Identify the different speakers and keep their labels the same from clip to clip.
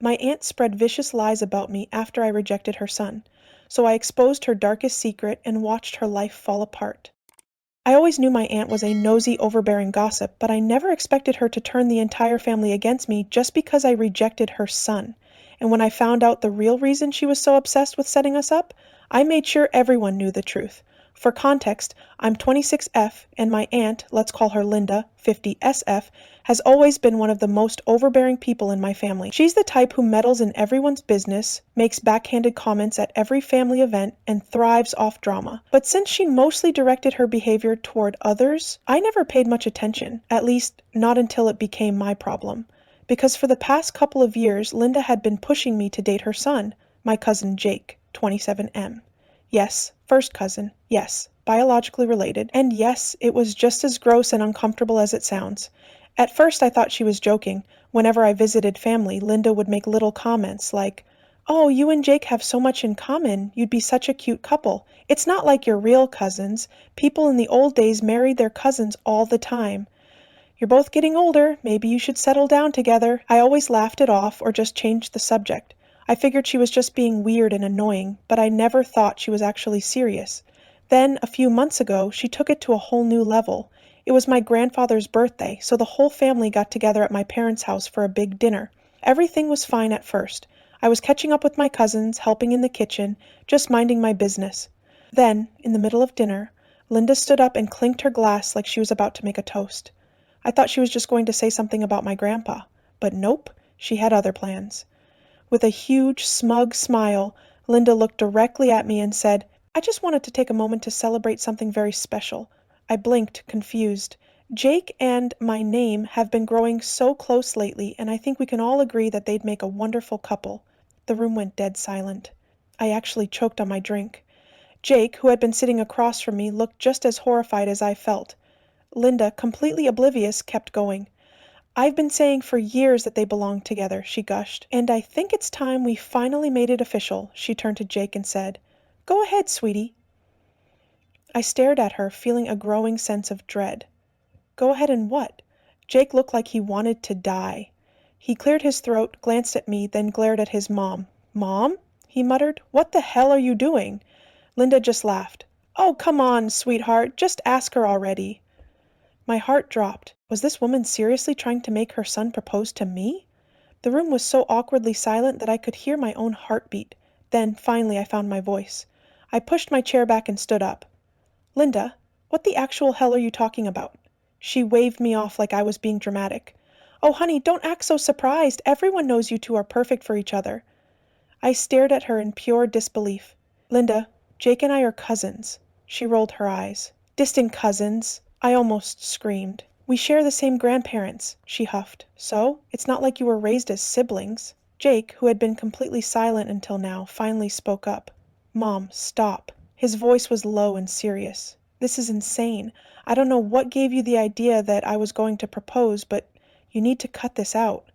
Speaker 1: My aunt spread vicious lies about me after I rejected her son, so I exposed her darkest secret and watched her life fall apart. I always knew my aunt was a nosy, overbearing gossip, but I never expected her to turn the entire family against me just because I rejected her son. And when I found out the real reason she was so obsessed with setting us up, I made sure everyone knew the truth. For context, I'm 26F, and my aunt, let's call her Linda, 50SF, has always been one of the most overbearing people in my family. She's the type who meddles in everyone's business, makes backhanded comments at every family event, and thrives off drama. But since she mostly directed her behavior toward others, I never paid much attention, at least not until it became my problem. Because for the past couple of years, Linda had been pushing me to date her son, my cousin Jake, 27M. Yes, first cousin, yes, biologically related, and yes, it was just as gross and uncomfortable as it sounds. At first I thought she was joking. Whenever I visited family, Linda would make little comments like, "Oh, you and Jake have so much in common, you'd be such a cute couple. It's not like your real cousins. People in the old days married their cousins all the time. You're both getting older, maybe you should settle down together." I always laughed it off or just changed the subject. I figured she was just being weird and annoying, but I never thought she was actually serious. Then, a few months ago, she took it to a whole new level. It was my grandfather's birthday, so the whole family got together at my parents' house for a big dinner. Everything was fine at first. I was catching up with my cousins, helping in the kitchen, just minding my business. Then, in the middle of dinner, Linda stood up and clinked her glass like she was about to make a toast. I thought she was just going to say something about my grandpa, but nope, she had other plans. With a huge, smug smile, Linda looked directly at me and said, "I just wanted to take a moment to celebrate something very special." I blinked, confused. Jake and my name have been growing so close lately, and I think we can all agree that they'd make a wonderful couple. The room went dead silent. I actually choked on my drink. Jake, who had been sitting across from me, looked just as horrified as I felt. Linda, completely oblivious, kept going. "I've been saying for years that they belong together," she gushed, "and I think it's time we finally made it official." She turned to Jake and said, "Go ahead, sweetie." I stared at her, feeling a growing sense of dread. Go ahead and what? Jake looked like he wanted to die. He cleared his throat, glanced at me, then glared at his mom. "Mom?" he muttered. "What the hell are you doing?" Linda just laughed. "Oh, come on, sweetheart, just ask her already." My heart dropped. Was this woman seriously trying to make her son propose to me? The room was so awkwardly silent that I could hear my own heartbeat. Then, finally, I found my voice. I pushed my chair back and stood up. "Linda, what the actual hell are you talking about?" She waved me off like I was being dramatic. "Oh, honey, don't act so surprised. Everyone knows you two are perfect for each other." I stared at her in pure disbelief. "Linda, Jake and I are cousins." She rolled her eyes. "Distant cousins?" I almost screamed. "We share the same grandparents," she huffed. "So? It's not like you were raised as siblings." Jake, who had been completely silent until now, finally spoke up. "Mom, stop." His voice was low and serious. "This is insane. I don't know what gave you the idea that I was going to propose, but you need to cut this out."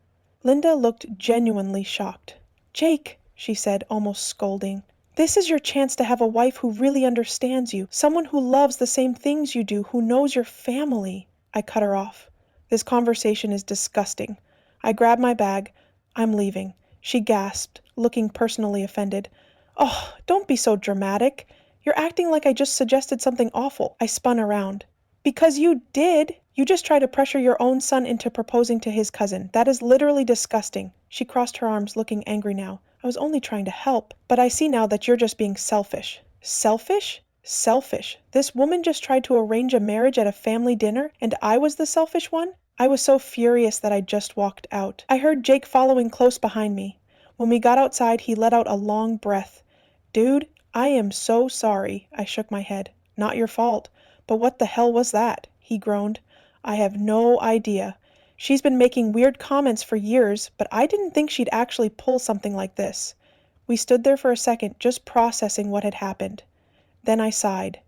Speaker 1: Linda looked genuinely shocked. "Jake," she said, almost scolding, "this is your chance to have a wife who really understands you, someone who loves the same things you do, who knows your family." I cut her off. "This conversation is disgusting." I grabbed my bag. "I'm leaving." She gasped, looking personally offended. "Oh, don't be so dramatic. You're acting like I just suggested something awful." I spun around. "Because you did. You just try to pressure your own son into proposing to his cousin. That is literally disgusting." She crossed her arms, looking angry now. "I was only trying to help, but I see now that you're just being selfish." Selfish? Selfish. This woman just tried to arrange a marriage at a family dinner, and I was the selfish one? I was so furious that I just walked out. I heard Jake following close behind me. When we got outside, he let out a long breath. "Dude, I am so sorry." I shook my head. "Not your fault. But what the hell was that?" He groaned. "I have no idea. She's been making weird comments for years, but I didn't think she'd actually pull something like this." We stood there for a second, just processing what had happened. Then I sighed.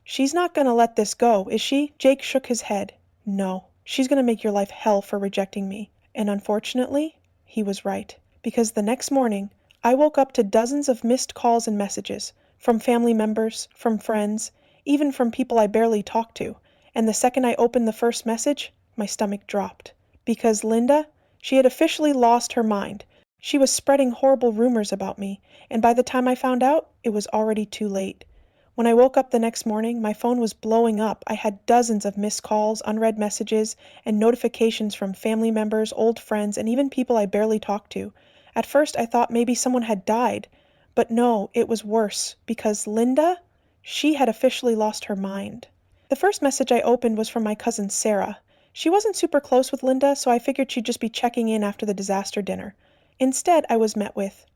Speaker 1: "She's not gonna let this go, is she?" Jake shook his head. "No, she's gonna make your life hell for rejecting me." And unfortunately, he was right. Because the next morning, I woke up to dozens of missed calls and messages, from family members, from friends, even from people I barely talked to. And the second I opened the first message, my stomach dropped. Because Linda, she had officially lost her mind. She was spreading horrible rumors about me, and by the time I found out, it was already too late. When I woke up the next morning, my phone was blowing up. I had dozens of missed calls, unread messages, and notifications from family members, old friends, and even people I barely talked to. At first, I thought maybe someone had died. But no, it was worse, because Linda, she had officially lost her mind. The first message I opened was from my cousin Sarah. She wasn't super close with Linda, so I figured she'd just be checking in after the disaster dinner. Instead, I was met with,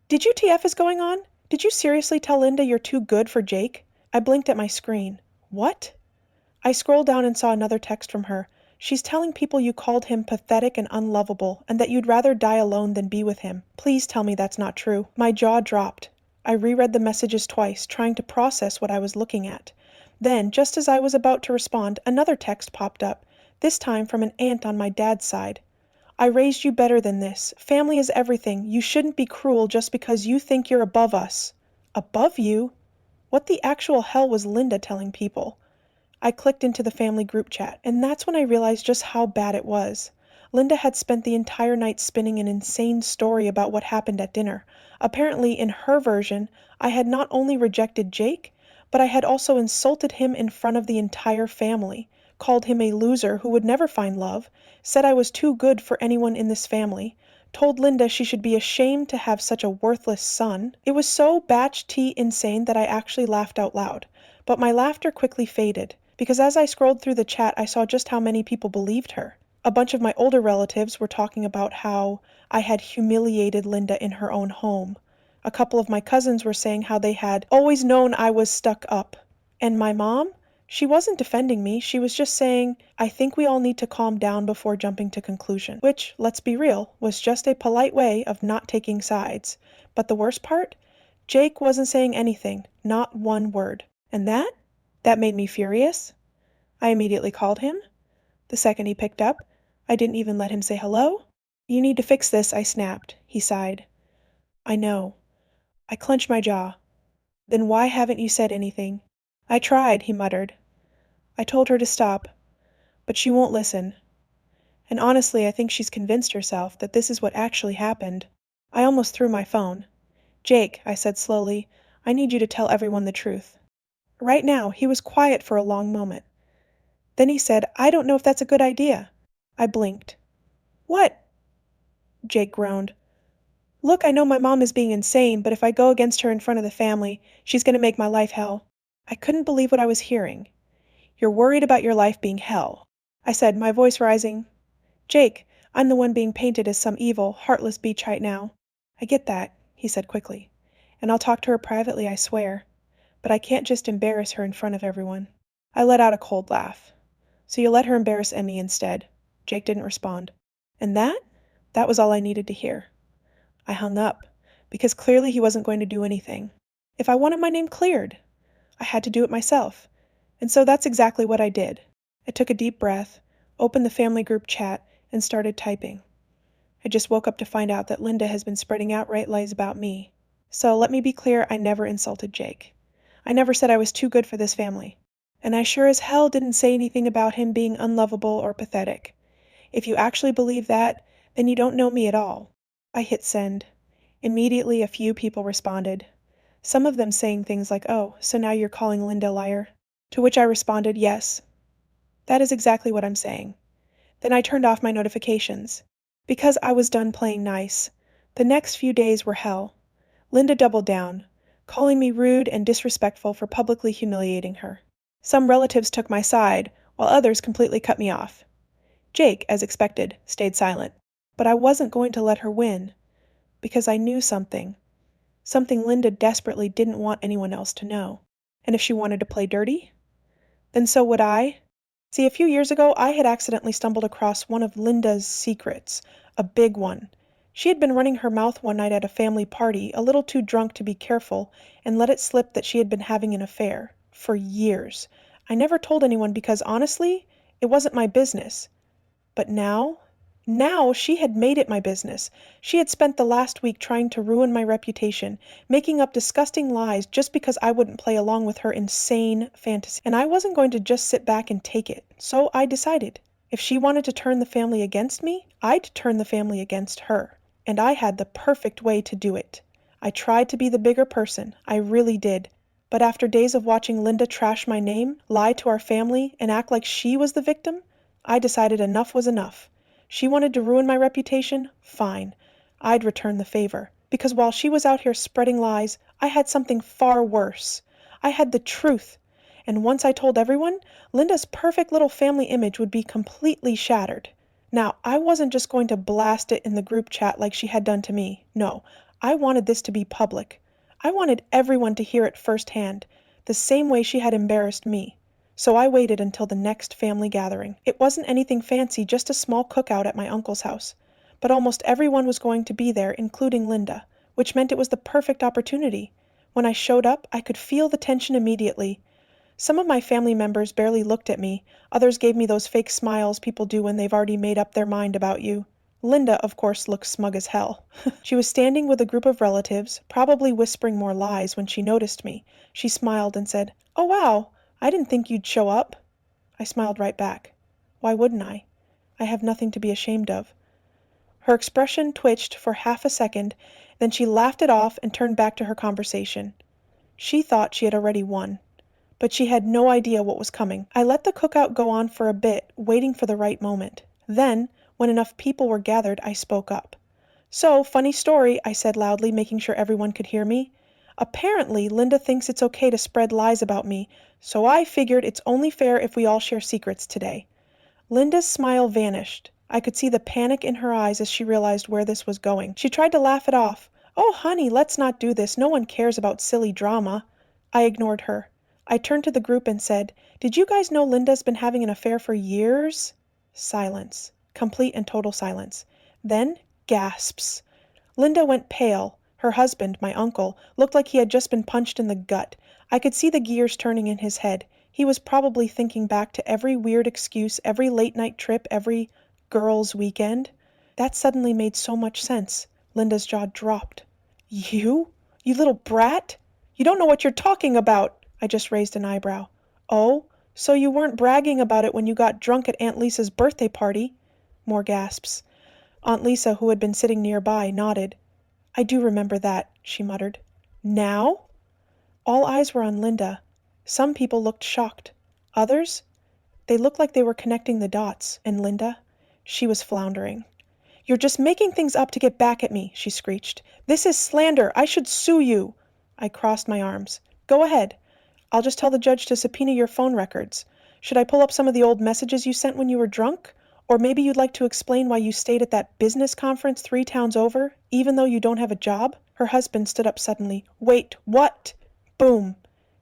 Speaker 1: "Did you TF is going on? Did you seriously tell Linda you're too good for Jake?" I blinked at my screen. What? I scrolled down and saw another text from her. "She's telling people you called him pathetic and unlovable, and that you'd rather die alone than be with him. Please tell me that's not true." My jaw dropped. I reread the messages twice, trying to process what I was looking at. Then, just as I was about to respond, another text popped up, this time from an aunt on my dad's side. "I raised you better than this. Family is everything. You shouldn't be cruel just because you think you're above us." Above you? What the actual hell was Linda telling people? I clicked into the family group chat, and that's when I realized just how bad it was. Linda had spent the entire night spinning an insane story about what happened at dinner. Apparently, in her version, I had not only rejected Jake, but I had also insulted him in front of the entire family, called him a loser who would never find love, said I was too good for anyone in this family, told Linda she should be ashamed to have such a worthless son. It was so batch T insane that I actually laughed out loud. But my laughter quickly faded, because as I scrolled through the chat I saw just how many people believed her. A bunch of my older relatives were talking about how I had humiliated Linda in her own home. A couple of my cousins were saying how they had always known I was stuck up. And my mom? She wasn't defending me, she was just saying, "I think we all need to calm down before jumping to conclusion." Which, let's be real, was just a polite way of not taking sides. But the worst part? Jake wasn't saying anything, not one word. And that made me furious. I immediately called him. The second he picked up, I didn't even let him say hello. "You need to fix this," I snapped. He sighed. "I know." I clenched my jaw. "Then why haven't you said anything?" "I tried," he muttered. "I told her to stop, but she won't listen. And honestly, I think she's convinced herself that this is what actually happened." I almost threw my phone. "Jake," I said slowly, "I need you to tell everyone the truth." Right now, he was quiet for a long moment. Then he said, "I don't know if that's a good idea." I blinked. "What?" Jake groaned. "Look, I know my mom is being insane, but if I go against her in front of the family, she's going to make my life hell." I couldn't believe what I was hearing. "You're worried about your life being hell," I said, my voice rising. "Jake, I'm the one being painted as some evil, heartless beach right now." "I get that," he said quickly. "And I'll talk to her privately, I swear. But I can't just embarrass her in front of everyone." I let out a cold laugh. "So you'll let her embarrass Emmy instead?" Jake didn't respond. And that was all I needed to hear. I hung up, because clearly he wasn't going to do anything. If I wanted my name cleared, I had to do it myself. And so that's exactly what I did. I took a deep breath, opened the family group chat, and started typing. I just woke up to find out that Linda has been spreading outright lies about me. So let me be clear, I never insulted Jake. I never said I was too good for this family. And I sure as hell didn't say anything about him being unlovable or pathetic. If you actually believe that, then you don't know me at all. I hit send. Immediately a few people responded. Some of them saying things like, "Oh, so now you're calling Linda a liar?" To which I responded, "Yes. That is exactly what I'm saying." Then I turned off my notifications. Because I was done playing nice. The next few days were hell. Linda doubled down, calling me rude and disrespectful for publicly humiliating her. Some relatives took my side, while others completely cut me off. Jake, as expected, stayed silent. But I wasn't going to let her win, because I knew something. Something Linda desperately didn't want anyone else to know. And if she wanted to play dirty, then so would I. See, a few years ago, I had accidentally stumbled across one of Linda's secrets, a big one. She had been running her mouth one night at a family party, a little too drunk to be careful, and let it slip that she had been having an affair. For years. I never told anyone because, honestly, it wasn't my business. But now she had made it my business. She had spent the last week trying to ruin my reputation, making up disgusting lies just because I wouldn't play along with her insane fantasy. And I wasn't going to just sit back and take it. So I decided, if she wanted to turn the family against me, I'd turn the family against her. and I had the perfect way to do it. I tried to be the bigger person, I really did. But after days of watching Linda trash my name, lie to our family, and act like she was the victim, I decided enough was enough. She wanted to ruin my reputation? Fine. I'd return the favor. Because while she was out here spreading lies, I had something far worse. I had the truth. And once I told everyone, Linda's perfect little family image would be completely shattered. Now, I wasn't just going to blast it in the group chat like she had done to me. No, I wanted this to be public. I wanted everyone to hear it firsthand, the same way she had embarrassed me. So I waited until the next family gathering. It wasn't anything fancy, just a small cookout at my uncle's house. But almost everyone was going to be there, including Linda, which meant it was the perfect opportunity. When I showed up, I could feel the tension immediately. Some of my family members barely looked at me. Others gave me those fake smiles people do when they've already made up their mind about you. Linda, of course, looked smug as hell. She was standing with a group of relatives, probably whispering more lies when she noticed me. She smiled and said, "Oh wow, I didn't think you'd show up." I smiled right back. Why wouldn't I? I have nothing to be ashamed of. Her expression twitched for half a second, then she laughed it off and turned back to her conversation. She thought she had already won, but she had no idea what was coming. I let the cookout go on for a bit, waiting for the right moment. Then, when enough people were gathered, I spoke up. "So, funny story," I said loudly, making sure everyone could hear me. "Apparently, Linda thinks it's okay to spread lies about me, so I figured it's only fair if we all share secrets today." Linda's smile vanished. I could see the panic in her eyes as she realized where this was going. She tried to laugh it off. "Oh, honey, let's not do this. No one cares about silly drama." I ignored her. I turned to the group and said, "Did you guys know Linda's been having an affair for years?" Silence. Complete and total silence. Then, gasps. Linda went pale. Her husband, my uncle, looked like he had just been punched in the gut. I could see the gears turning in his head. He was probably thinking back to every weird excuse, every late-night trip, every girls' weekend. That suddenly made so much sense. Linda's jaw dropped. "You? You little brat? You don't know what you're talking about!" I just raised an eyebrow. "Oh, so you weren't bragging about it when you got drunk at Aunt Lisa's birthday party?" More gasps. Aunt Lisa, who had been sitting nearby, nodded. "I do remember that," she muttered. "Now?" All eyes were on Linda. Some people looked shocked. Others? They looked like they were connecting the dots. And Linda? She was floundering. "You're just making things up to get back at me," she screeched. "This is slander. I should sue you." I crossed my arms. "Go ahead. I'll just tell the judge to subpoena your phone records. Should I pull up some of the old messages you sent when you were drunk? Or maybe you'd like to explain why you stayed at that business conference 3 towns over, even though you don't have a job?" Her husband stood up suddenly. "Wait, what?" Boom.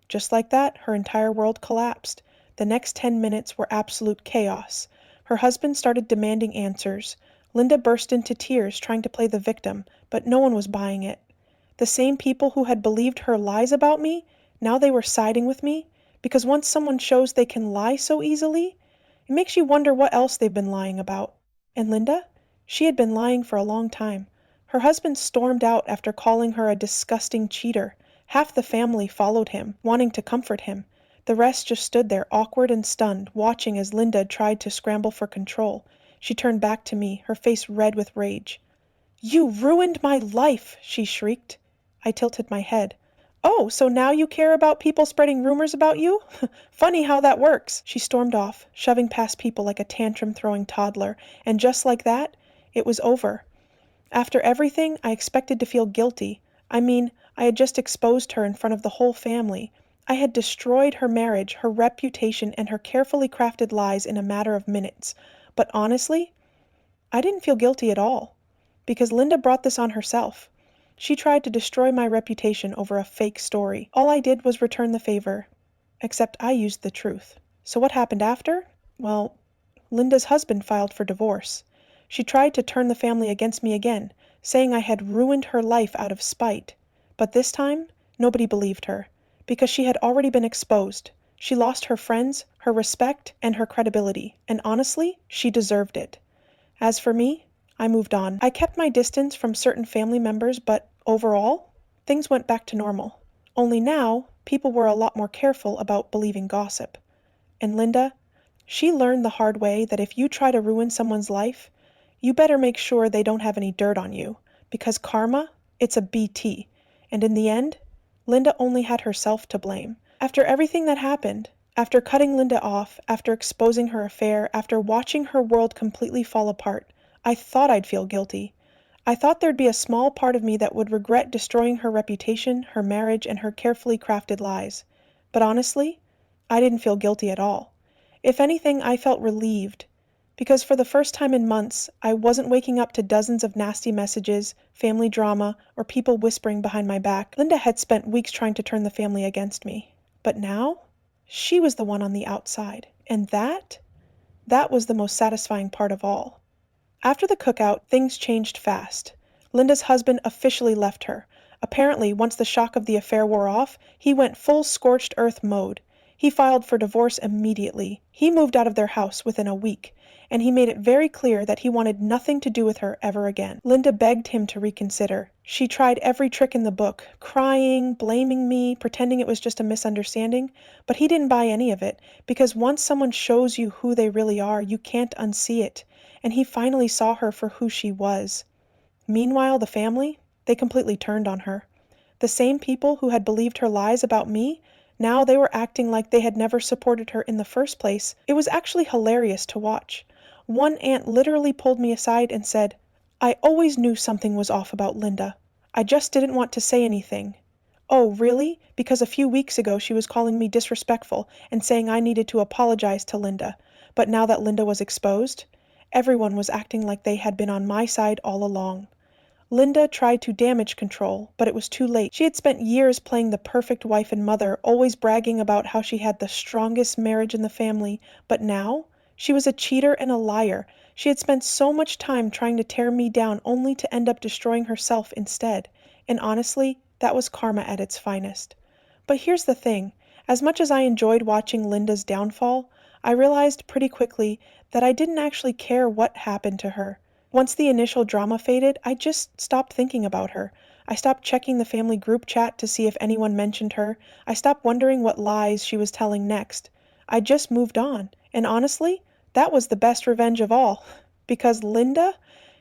Speaker 1: Just like that, her entire world collapsed. The next 10 minutes were absolute chaos. Her husband started demanding answers. Linda burst into tears, trying to play the victim, but no one was buying it. The same people who had believed her lies about me, now they were siding with me, because once someone shows they can lie so easily, it makes you wonder what else they've been lying about. And Linda? She had been lying for a long time. Her husband stormed out after calling her a disgusting cheater. Half the family followed him, wanting to comfort him. The rest just stood there, awkward and stunned, watching as Linda tried to scramble for control. She turned back to me, her face red with rage. "You ruined my life!" she shrieked. I tilted my head. "Oh, so now you care about people spreading rumors about you? Funny how that works." She stormed off, shoving past people like a tantrum-throwing toddler, and just like that, it was over. After everything, I expected to feel guilty. I mean, I had just exposed her in front of the whole family. I had destroyed her marriage, her reputation, and her carefully crafted lies in a matter of minutes. But honestly, I didn't feel guilty at all. Because Linda brought this on herself. She tried to destroy my reputation over a fake story. All I did was return the favor. Except I used the truth. So what happened after? Well, Linda's husband filed for divorce. She tried to turn the family against me again, saying I had ruined her life out of spite. But this time, nobody believed her, because she had already been exposed. She lost her friends, her respect, and her credibility, and honestly, she deserved it. As for me, I moved on. I kept my distance from certain family members, but overall, things went back to normal. Only now, people were a lot more careful about believing gossip. And Linda, she learned the hard way that if you try to ruin someone's life, you better make sure they don't have any dirt on you. because karma, it's a BT. And in the end, Linda only had herself to blame. After everything that happened, after cutting Linda off, after exposing her affair, after watching her world completely fall apart, I thought I'd feel guilty. I thought there'd be a small part of me that would regret destroying her reputation, her marriage, and her carefully crafted lies. But honestly, I didn't feel guilty at all. If anything, I felt relieved. Because for the first time in months, I wasn't waking up to dozens of nasty messages, family drama, or people whispering behind my back. Linda had spent weeks trying to turn the family against me. But now, she was the one on the outside. And that was the most satisfying part of all. After the cookout, things changed fast. Linda's husband officially left her. Apparently, once the shock of the affair wore off, he went full scorched earth mode. He filed for divorce immediately. He moved out of their house within a week, and he made it very clear that he wanted nothing to do with her ever again. Linda begged him to reconsider. She tried every trick in the book, crying, blaming me, pretending it was just a misunderstanding, but he didn't buy any of it, because once someone shows you who they really are, you can't unsee it, and he finally saw her for who she was. Meanwhile, the family, they completely turned on her. The same people who had believed her lies about me, now they were acting like they had never supported her in the first place. It was actually hilarious to watch. One aunt literally pulled me aside and said, "I always knew something was off about Linda. I just didn't want to say anything." Oh, really? Because a few weeks ago she was calling me disrespectful and saying I needed to apologize to Linda. But now that Linda was exposed, everyone was acting like they had been on my side all along. Linda tried to damage control, but it was too late. She had spent years playing the perfect wife and mother, always bragging about how she had the strongest marriage in the family, but now she was a cheater and a liar. She had spent so much time trying to tear me down only to end up destroying herself instead. And honestly, that was karma at its finest. But here's the thing. As much as I enjoyed watching Linda's downfall, I realized pretty quickly that I didn't actually care what happened to her. Once the initial drama faded, I just stopped thinking about her. I stopped checking the family group chat to see if anyone mentioned her. I stopped wondering what lies she was telling next. I just moved on. And honestly, that was the best revenge of all. Because Linda,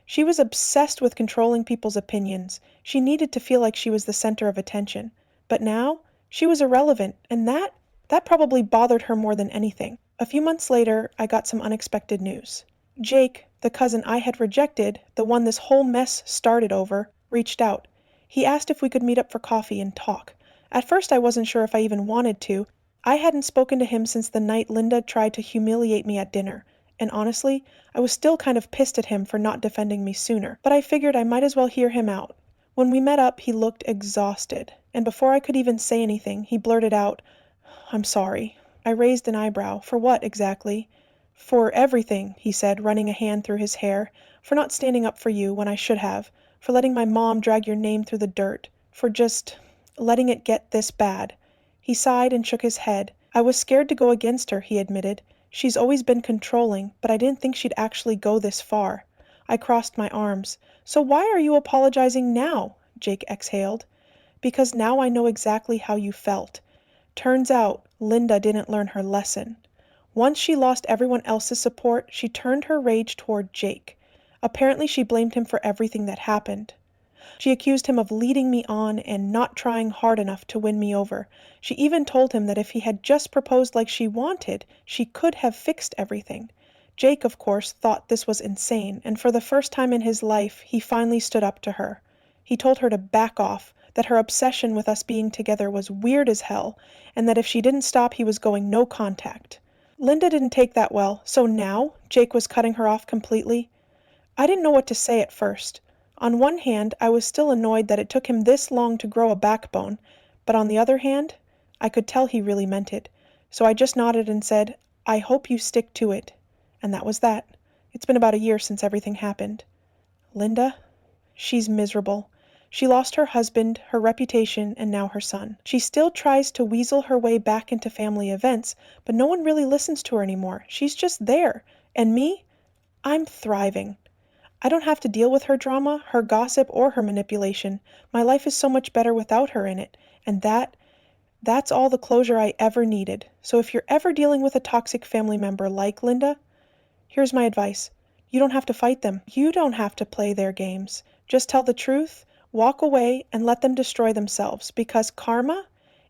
Speaker 1: she was obsessed with controlling people's opinions. She needed to feel like she was the center of attention. But now, she was irrelevant, and that probably bothered her more than anything. A few months later, I got some unexpected news. Jake, the cousin I had rejected, the one this whole mess started over, reached out. He asked if we could meet up for coffee and talk. At first I wasn't sure if I even wanted to. I hadn't spoken to him since the night Linda tried to humiliate me at dinner. And honestly, I was still kind of pissed at him for not defending me sooner. But I figured I might as well hear him out. When we met up, he looked exhausted. And before I could even say anything, he blurted out, "I'm sorry." I raised an eyebrow. For what, exactly? "For everything," he said, running a hand through his hair. "For not standing up for you when I should have. For letting my mom drag your name through the dirt. For just letting it get this bad." He sighed and shook his head. "I was scared to go against her," he admitted. "She's always been controlling, but I didn't think she'd actually go this far." I crossed my arms. "So why are you apologizing now?" Jake exhaled. "Because now I know exactly how you felt. Turns out, Linda didn't learn her lesson. Once she lost everyone else's support, she turned her rage toward Jake. Apparently she blamed him for everything that happened. She accused him of leading me on and not trying hard enough to win me over. She even told him that if he had just proposed like she wanted, she could have fixed everything. Jake, of course, thought this was insane, and for the first time in his life, he finally stood up to her. He told her to back off, that her obsession with us being together was weird as hell, and that if she didn't stop, he was going no contact. Linda didn't take that well, so now Jake was cutting her off completely. I didn't know what to say at first. On one hand, I was still annoyed that it took him this long to grow a backbone, but on the other hand, I could tell he really meant it. So I just nodded and said, "I hope you stick to it." And that was that. It's been about a year since everything happened. Linda? She's miserable. She lost her husband, her reputation, and now her son. She still tries to weasel her way back into family events, but no one really listens to her anymore. She's just there. And me? I'm thriving. I don't have to deal with her drama, her gossip, or her manipulation. My life is so much better without her in it. And that's all the closure I ever needed. So if you're ever dealing with a toxic family member like Linda, here's my advice. You don't have to fight them. You don't have to play their games. Just tell the truth, walk away, and let them destroy themselves, because karma,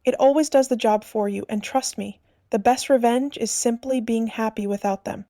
Speaker 1: it always does the job for you, and trust me, the best revenge is simply being happy without them.